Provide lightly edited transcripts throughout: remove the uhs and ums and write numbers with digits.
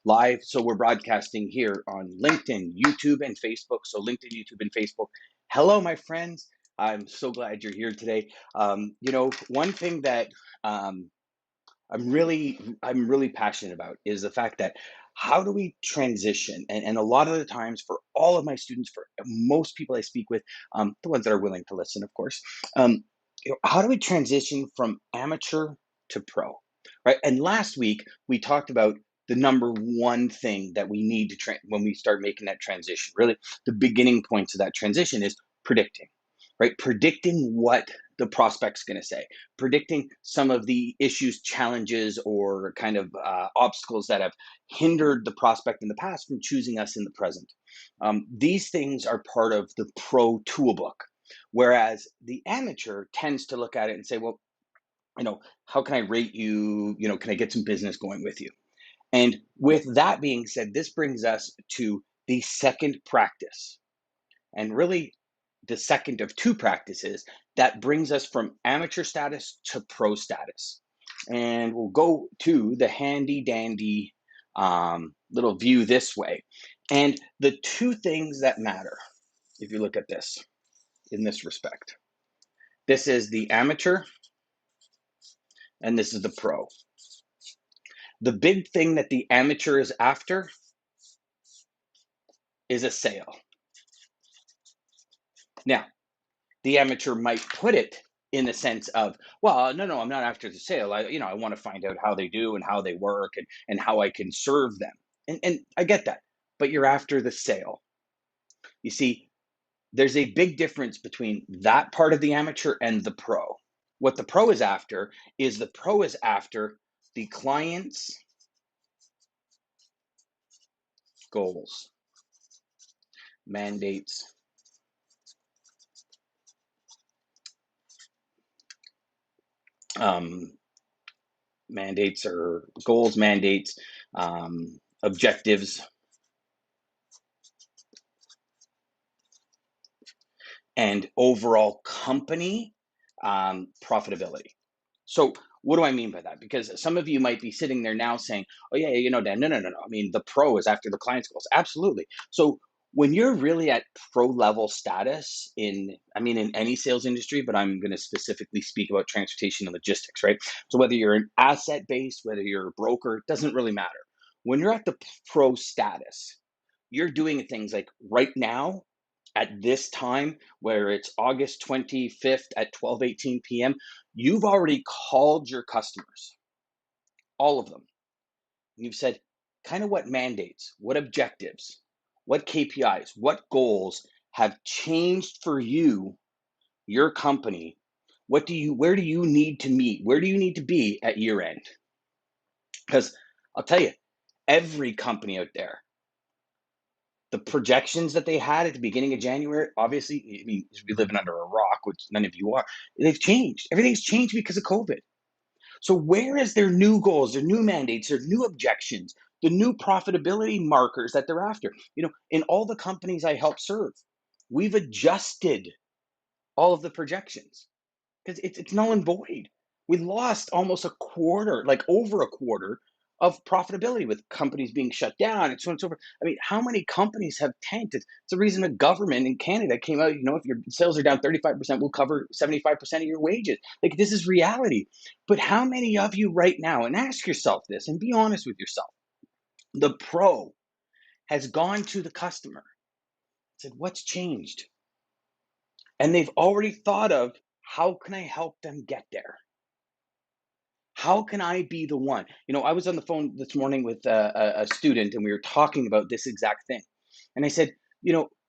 live. So we're broadcasting here on LinkedIn, YouTube, and Facebook. So LinkedIn, YouTube, and Facebook. Hello, my friends. I'm so glad you're here today. One thing that um, I'm really passionate about is the fact that how do we transition? And a lot of the times, for all of my students, for most people I speak with, the ones that are willing to listen, of course, how do we transition from amateur to pro, right? And last week we talked about the number one thing that we need to when we start making that transition. Really, the beginning points of that transition is predicting, right? Predicting what the prospect's going to say, predicting some of the issues, challenges, or kind of obstacles that have hindered the prospect in the past from choosing us in the present. These things are part of the pro toolbook, whereas the amateur tends to look at it and say, well, how can I rate you? Can I get some business going with you? And with that being said, this brings us to the second practice, and really the second of two practices that brings us from amateur status to pro status. And we'll go to the handy dandy little view this way. And the two things that matter, if you look at this in this respect, this is the amateur and this is the pro. The big thing that the amateur is after is a sale. Now, the amateur might put it in the sense of, well, no, I'm not after the sale. I want to find out how they do and how they work and how I can serve them. And I get that, but you're after the sale. You see, there's a big difference between that part of the amateur and the pro. What the pro is after the client's goals, mandates, um, mandates or goals, mandates, objectives, and overall company profitability. So, what do I mean by that? Because some of you might be sitting there now saying, "Oh yeah, Dan, no. I mean, the pro is after the client's goals." Absolutely. So, when you're really at pro level status in any sales industry, but I'm going to specifically speak about transportation and logistics, right? So, whether you're an asset based, whether you're a broker, it doesn't really matter. When you're at the pro status, you're doing things like right now at this time where it's August 25th at 12:18 p.m., you've already called your customers, all of them. And you've said kind of what mandates, what objectives, what KPIs, what goals have changed for you, your company. Where do you need to meet? Where do you need to be at year end? Because I'll tell you, every company out there, the projections that they had at the beginning of January, obviously, I mean, we living under a rock, which none of you are. They've changed. Everything's changed because of COVID. So where is their new goals, their new mandates, their new objections, the new profitability markers that they're after? In all the companies I help serve, we've adjusted all of the projections because it's null and void. We lost almost a quarter, like over a quarter of profitability with companies being shut down and so on and so forth. I mean, how many companies have tanked? It's the reason the government in Canada came out, if your sales are down 35%, we'll cover 75% of your wages. Like, this is reality. But how many of you right now, and ask yourself this and be honest with yourself, the pro has gone to the customer, said, what's changed? And they've already thought of, how can I help them get there? How can I be the one? I was on the phone this morning with a student and we were talking about this exact thing. And I said,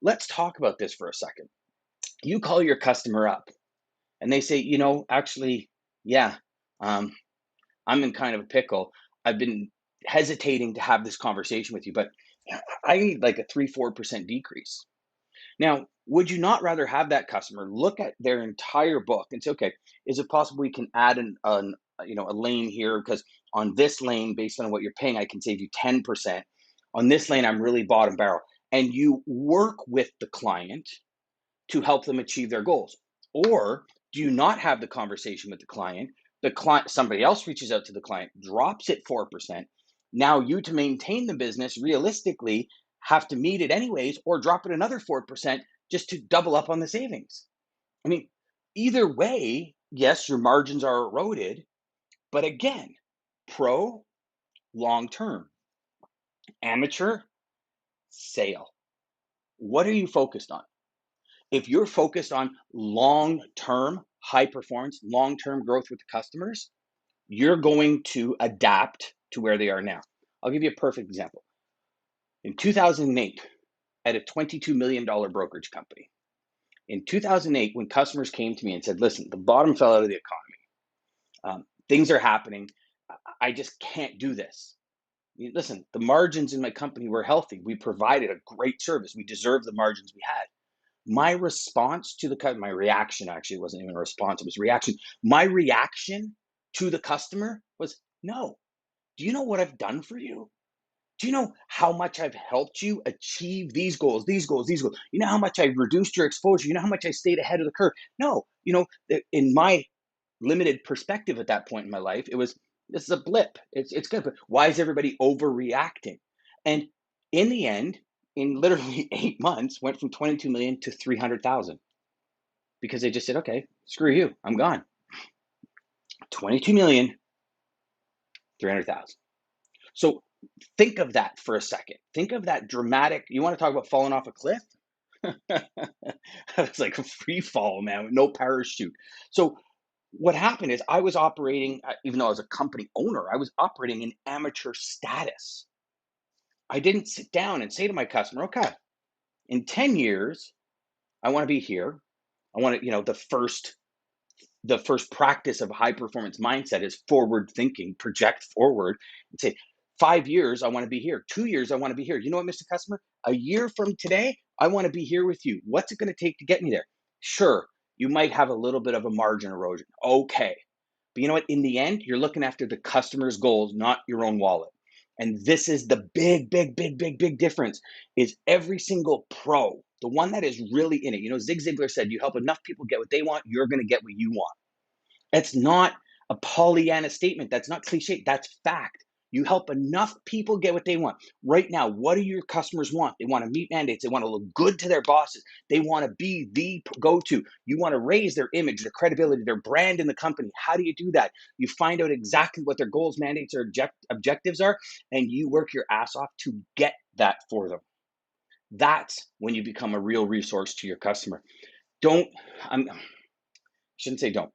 let's talk about this for a second. You call your customer up and they say, actually, yeah, um, I'm in kind of a pickle. I've been hesitating to have this conversation with you, but I need like a 3-4% decrease. Now, would you not rather have that customer look at their entire book and say, okay, is it possible we can add a lane here? Because on this lane, based on what you're paying, I can save you 10%. On this lane, I'm really bottom barrel. And you work with the client to help them achieve their goals. Or do you not have the conversation with the client? The client, somebody else reaches out to the client, drops it 4%. Now you, to maintain the business, realistically have to meet it anyways or drop it another 4% just to double up on the savings. I mean, either way, yes, your margins are eroded, but again, pro, long term, amateur, sale. What are you focused on? If you're focused on long term high performance, long term growth with the customers, you're going to adapt to where they are now. I'll give you a perfect example. In 2008, at a $22 million brokerage company, in 2008, when customers came to me and said, listen, the bottom fell out of the economy, things are happening, I just can't do this. Listen, the margins in my company were healthy. We provided a great service. We deserved the margins we had. My response to my reaction, actually, wasn't even a response, it was reaction. My reaction to the customer was, no. Do you know what I've done for you? Do you know how much I've helped you achieve these goals, these goals, these goals? You know how much I've reduced your exposure? You know how much I stayed ahead of the curve? No, in my limited perspective at that point in my life, it was, this is a blip. It's good, but why is everybody overreacting? And in the end, in literally 8 months, went from 22 million to 300,000 because they just said, okay, screw you, I'm gone. 22 million, 300,000. So think of that for a second. Think of that dramatic. You want to talk about falling off a cliff? It's like a free fall, man, with no parachute. So what happened is I was operating, even though I was a company owner, I was operating in amateur status. I didn't sit down and say to my customer, okay, in 10 years, I want to be here. I want to, the first practice of high performance mindset is forward thinking, project forward and say, 5 years, I want to be here. 2 years, I want to be here. You know what, Mr. Customer? A year from today, I want to be here with you. What's it going to take to get me there? Sure, you might have a little bit of a margin erosion. Okay. But you know what? In the end, you're looking after the customer's goals, not your own wallet. And this is the big, big, big, big, big difference is every single pro, the one that is really in it. Zig Ziglar said, you help enough people get what they want, you're going to get what you want. It's not a Pollyanna statement. That's not cliche. That's fact. You help enough people get what they want. Right now, what do your customers want? They want to meet mandates. They want to look good to their bosses. They want to be the go-to. You want to raise their image, their credibility, their brand in the company. How do you do that? You find out exactly what their goals, mandates, or objectives are, and you work your ass off to get that for them. That's when you become a real resource to your customer. Don't, I'm, shouldn't say don't.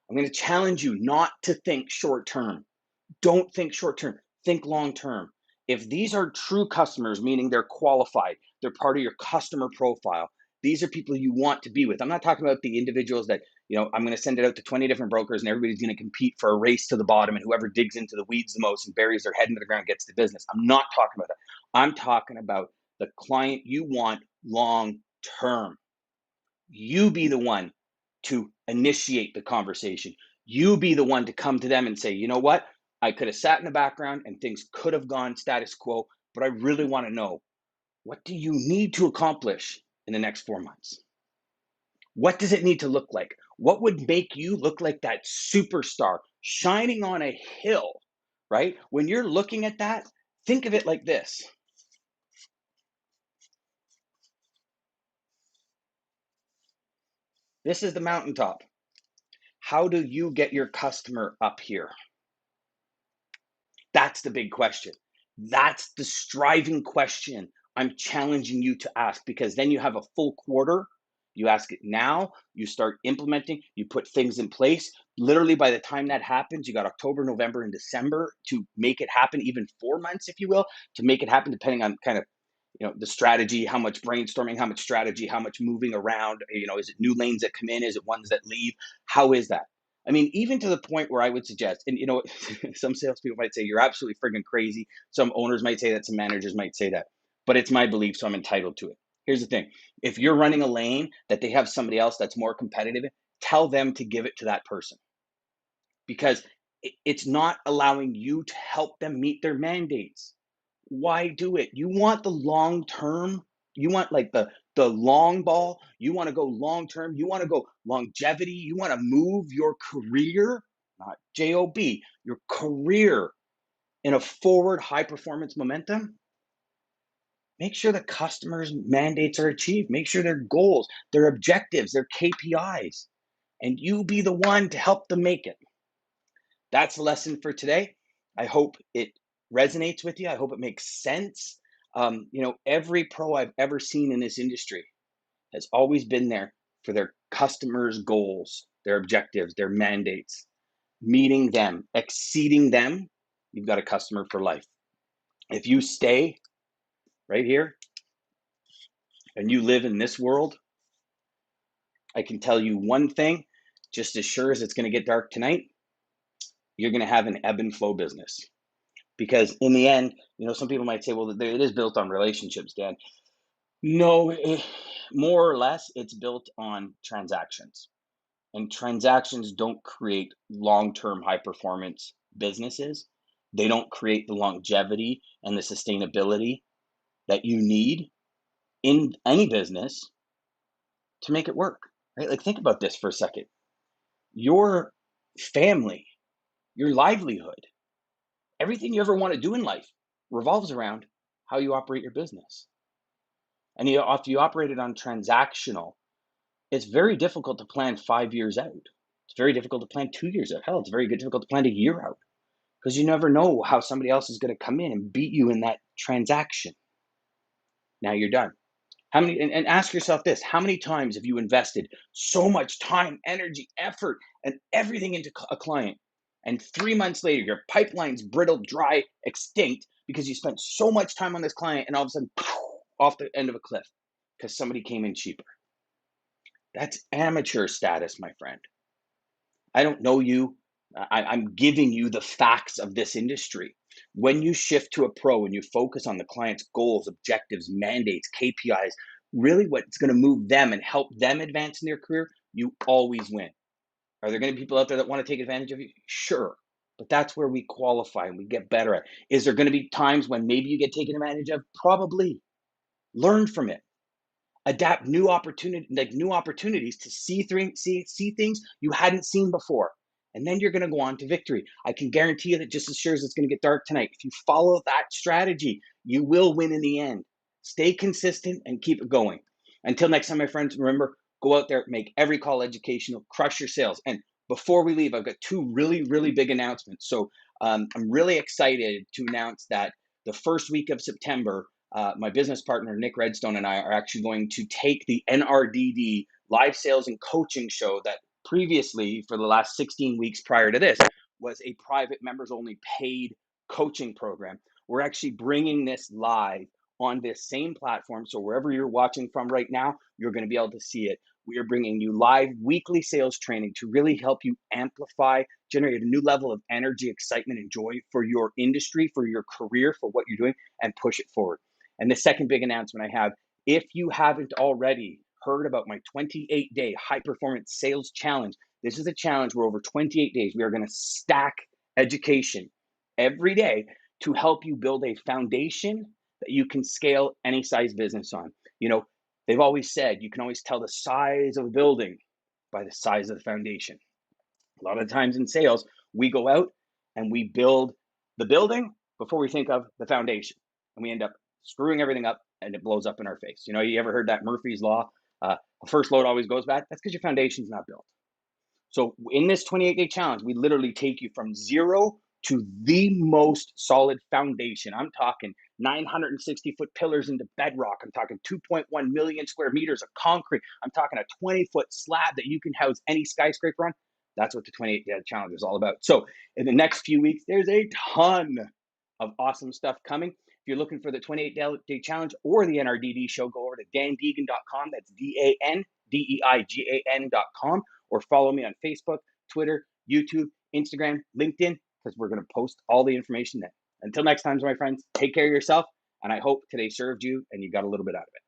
I'm going to challenge you not to think short term. Don't think short term. Think long term. If these are true customers, meaning they're qualified, they're part of your customer profile, these are people you want to be with. I'm not talking about the individuals that, I'm going to send it out to 20 different brokers and everybody's going to compete for a race to the bottom and whoever digs into the weeds the most and buries their head into the ground gets the business. I'm not talking about that. I'm talking about the client you want long term. You be the one to initiate the conversation. You be the one to come to them and say, you know what? I could have sat in the background and things could have gone status quo, but I really want to know, what do you need to accomplish in the next 4 months? What does it need to look like? What would make you look like that superstar shining on a hill, right? When you're looking at that, think of it like this. This is the mountaintop. How do you get your customer up here? That's the big question. That's the striving question I'm challenging you to ask, because then you have a full quarter. You ask it now, you start implementing, you put things in place. Literally, by the time that happens, you got October, November, and December to make it happen, even 4 months, if you will, to make it happen, depending on kind of the strategy, how much brainstorming, how much strategy, how much moving around. Is it new lanes that come in? Is it ones that leave? How is that? I mean, even to the point where I would suggest, and some salespeople might say you're absolutely friggin' crazy. Some owners might say that. Some managers might say that. But it's my belief, so I'm entitled to it. Here's the thing: if you're running a lane that they have somebody else that's more competitive, tell them to give it to that person, because it's not allowing you to help them meet their mandates. Why do it? You want the long term. You want like the long ball. You want to go long term. You want to go longevity. You want to move your career, not job, your career in a forward high performance momentum, make sure the customers' mandates are achieved. Make sure their goals, their objectives, their KPIs, and you be the one to help them make it. That's the lesson for today. I hope it resonates with you. I hope it makes sense. Every pro I've ever seen in this industry has always been there for their customers' goals, their objectives, their mandates, meeting them, exceeding them. You've got a customer for life. If you stay right here and you live in this world, I can tell you one thing, just as sure as it's going to get dark tonight, you're going to have an ebb and flow business. Because in the end, some people might say, well, it is built on relationships, Dan. No, more or less, it's built on transactions. And transactions don't create long-term high performance businesses. They don't create the longevity and the sustainability that you need in any business to make it work, right? Like, think about this for a second. Your family, your livelihood, everything you ever want to do in life revolves around how you operate your business. And if you operate it on transactional, it's very difficult to plan 5 years out. It's very difficult to plan 2 years out. Hell, it's very difficult to plan a year out because you never know how somebody else is going to come in and beat you in that transaction. Now you're done. How many, and ask yourself this, how many times have you invested so much time, energy, effort, and everything into a client? And 3 months later, your pipeline's brittle, dry, extinct because you spent so much time on this client and all of a sudden, off the end of a cliff because somebody came in cheaper. That's amateur status, my friend. I don't know you. I'm giving you the facts of this industry. When you shift to a pro and you focus on the client's goals, objectives, mandates, KPIs, really what's going to move them and help them advance in their career, you always win. Are there going to be people out there that want to take advantage of you? Sure. But that's where we qualify and we get better at. Is there going to be times when maybe you get taken advantage of? Probably. Learn from it. Adapt new opportunities to see things you hadn't seen before, and then you're going to go on to victory. I can guarantee you that just as sure as it's going to get dark tonight, if you follow that strategy, you will win in the end. Stay consistent and keep it going. Until next time, my friends, remember, go out there, make every call educational, crush your sales. And before we leave, I've got two really, really big announcements. So I'm really excited to announce that the first week of September, my business partner, Nick Redstone, and I are actually going to take the NRDD live sales and coaching show that previously, for the last 16 weeks prior to this, was a private members only paid coaching program. We're actually bringing this live on this same platform. So wherever you're watching from right now, you're going to be able to see it. We are bringing you live weekly sales training to really help you amplify, generate a new level of energy, excitement, and joy for your industry, for your career, for what you're doing, and push it forward. And the second big announcement I have, if you haven't already heard about my 28-day high performance sales challenge, this is a challenge where over 28 days, we are going to stack education every day to help you build a foundation that you can scale any size business on. They've always said you can always tell the size of a building by the size of the foundation. A lot of times in sales, we go out and we build the building before we think of the foundation. And we end up screwing everything up and it blows up in our face. You ever heard that Murphy's Law? The first load always goes bad. That's because your foundation's not built. So in this 28-day challenge, we literally take you from zero to the most solid foundation. I'm talking 960-foot pillars into bedrock. I'm talking 2.1 million square meters of concrete. I'm talking a 20-foot slab that you can house any skyscraper on. That's what the 28-day challenge is all about. So in the next few weeks, there's a ton of awesome stuff coming. If you're looking for the 28-day challenge or the NRDD show, go over to dandeegan.com. That's DANDEIGAN.com, or follow me on Facebook, Twitter, YouTube, Instagram, LinkedIn, because we're going to post all the information there. Until next time, my friends, take care of yourself, and I hope today served you and you got a little bit out of it.